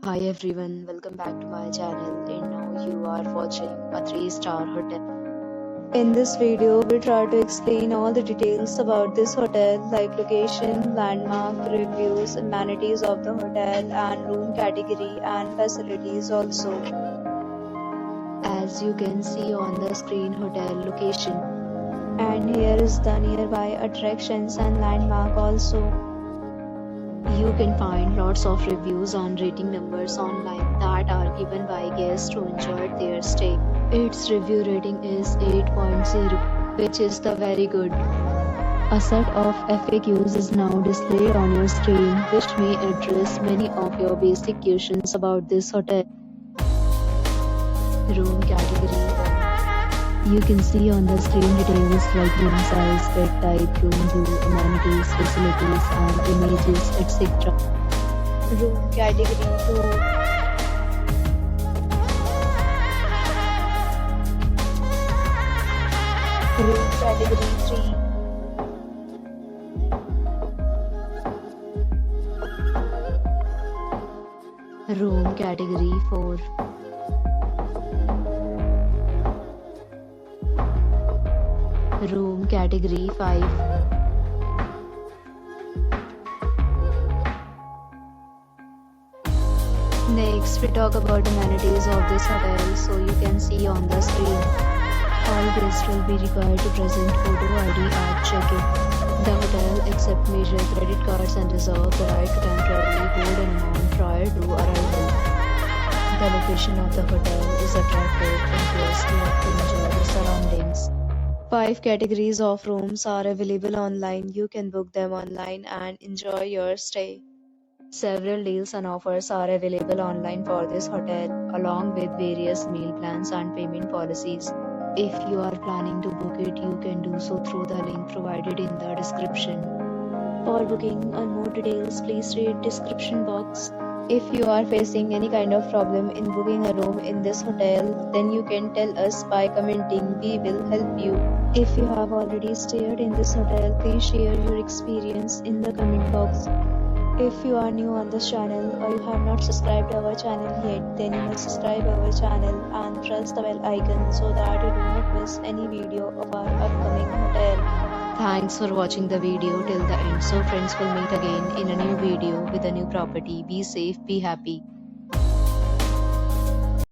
Hi everyone, welcome back to my channel and now you are watching a 3-star hotel. In this video, we try to explain all the details about this hotel like location, landmark, reviews, amenities of the hotel and room category and facilities also. As you can see on the screen, hotel location. And here is the nearby attractions and landmark also. You can find lots of reviews and rating numbers online that are given by guests who enjoyed their stay. Its review rating is 8.0, which is the very good. A set of FAQs is now displayed on your screen, which may address many of your basic questions about this hotel. Room category. You can see on the screen details like room size, bed type, room view, amenities, facilities and images, etc. Room category 2. Room category 3. Room category 4. Room category 5. Next, we talk about amenities of this hotel, so you can see on the screen. All guests will be required to present photo ID at check-in. The hotel accepts major credit cards and reserves the right to temporarily hold an amount prior to arrival. The location of the hotel is attractive and guests love to enjoy the surroundings. 5 categories of rooms are available online. You can book them online and enjoy your stay. Several deals and offers are available online for this hotel, along with various meal plans and payment policies. If you are planning to book it, you can do so through the link provided in the description. For booking or more details, please read description box. If you are facing any kind of problem in booking a room in this hotel, then you can tell us by commenting. We will help you. If you have already stayed in this hotel, please share your experience in the comment box. If you are new on this channel or you have not subscribed our channel yet, then you must subscribe our channel and press the bell icon so that you do not miss any video of our upcoming hotel. Thanks for watching the video till the end. So friends, will meet again in a new video with a new property. Be safe, be happy.